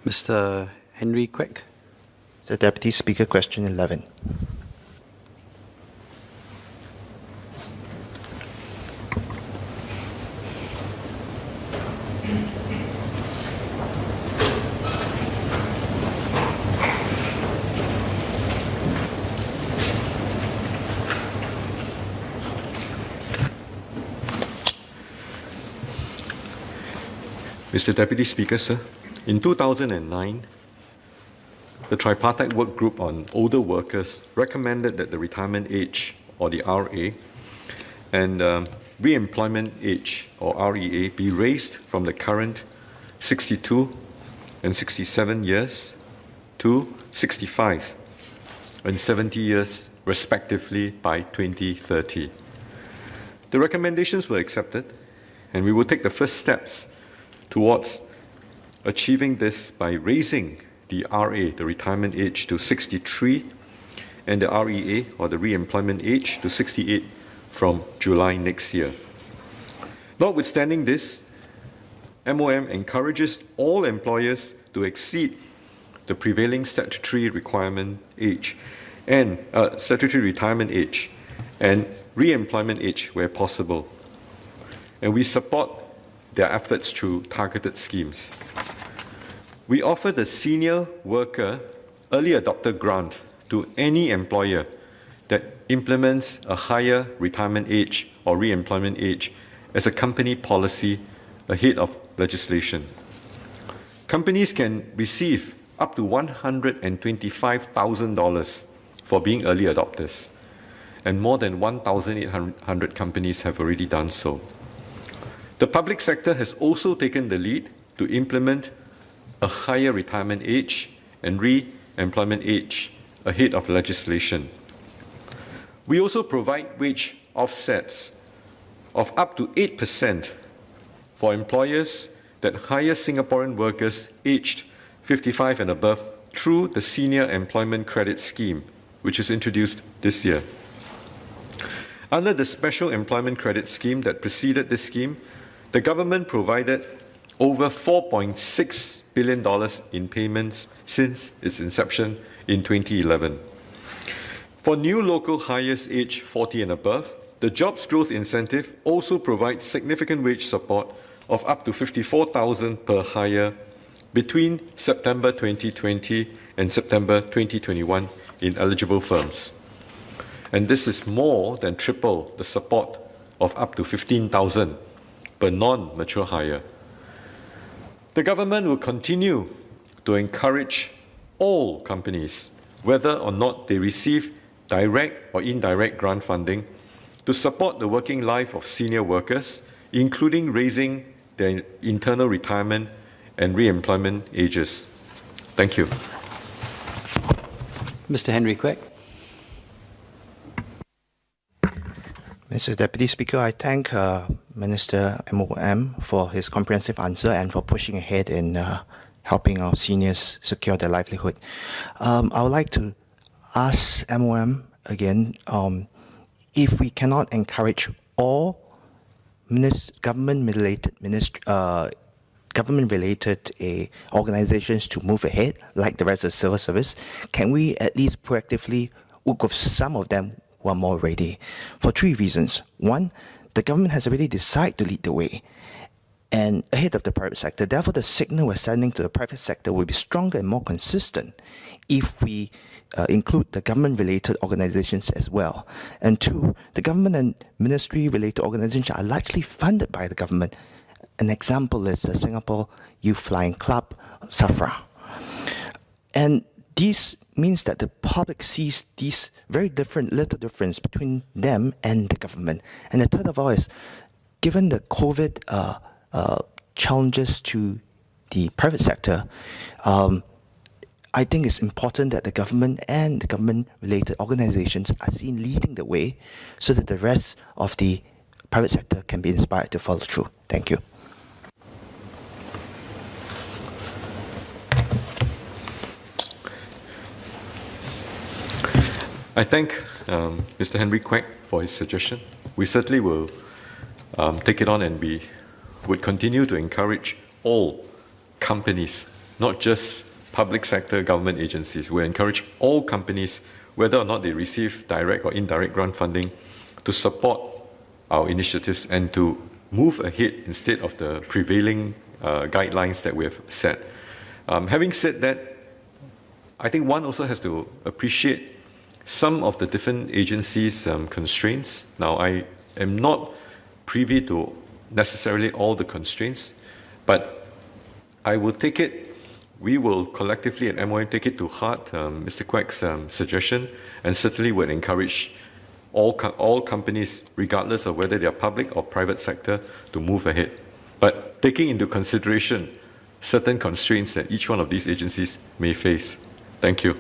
Mr. Henry Kwek. The Deputy Speaker, question 11. Mr. Deputy Speaker, sir, in 2009, the Tripartite Work Group on Older Workers recommended that the retirement age, or the RA, and re-employment age, or REA, be raised from the current 62 and 67 years to 65 and 70 years, respectively, by 2030. The recommendations were accepted, and we will take the first steps towards achieving this by raising the RA, the retirement age, to 63, and the REA, or the re-employment age, to 68 from July next year. Notwithstanding this, MOM encourages all employers to exceed the prevailing statutory requirement age and statutory retirement age and re-employment age where possible. And we support their efforts through targeted schemes. We offer the senior worker early adopter grant to any employer that implements a higher retirement age or re-employment age as a company policy ahead of legislation. Companies can receive up to $125,000 for being early adopters, and more than 1,800 companies have already done so. The public sector has also taken the lead to implement a higher retirement age and re-employment age ahead of legislation. We also provide wage offsets of up to 8% for employers that hire Singaporean workers aged 55 and above through the Senior Employment Credit Scheme, which is introduced this year. Under the Special Employment Credit Scheme that preceded this scheme, the government provided over $4.6 billion in payments since its inception in 2011. For new local hires aged 40 and above, the Jobs Growth Incentive also provides significant wage support of up to 54,000 per hire between September 2020 and September 2021 in eligible firms. And this is more than triple the support of up to 15,000 per non-mature hire. The government will continue to encourage all companies, whether or not they receive direct or indirect grant funding, to support the working life of senior workers, including raising their internal retirement and re-employment ages. Thank you. Mr. Henry Kwek. Mr. Deputy Speaker, I thank Minister MOM for his comprehensive answer and for pushing ahead in helping our seniors secure their livelihood. I would like to ask MOM again, if we cannot encourage all government-related organizations to move ahead, like the rest of the civil service, can we at least proactively work with some of them who are more ready? For three reasons. One, the government has already decided to lead the way and ahead of the private sector. Therefore, the signal we're sending to the private sector will be stronger and more consistent if we include the government-related organizations as well. And two, the government and ministry-related organizations are largely funded by the government. An example is the Singapore Youth Flying Club, SAFRA. And this means that the public sees these very little difference between them and the government. And the third of all is, given the COVID challenges to the private sector, I think it's important that the government and the government-related organizations are seen leading the way so that the rest of the private sector can be inspired to follow through. Thank you. I thank Mr. Henry Kwek for his suggestion. We certainly will take it on, and we would continue to encourage all companies not just public sector government agencies. We encourage all companies, whether or not they receive direct or indirect grant funding, to support our initiatives and to move ahead instead of the prevailing guidelines that we have set. Having said that, I think one also has to appreciate some of the different agencies' constraints. Now, I am not privy to necessarily all the constraints, but I will take it, we will collectively at MOM take it to heart, Mr. Quek's suggestion, and certainly would encourage all companies, regardless of whether they are public or private sector, to move ahead. But taking into consideration certain constraints that each one of these agencies may face. Thank you.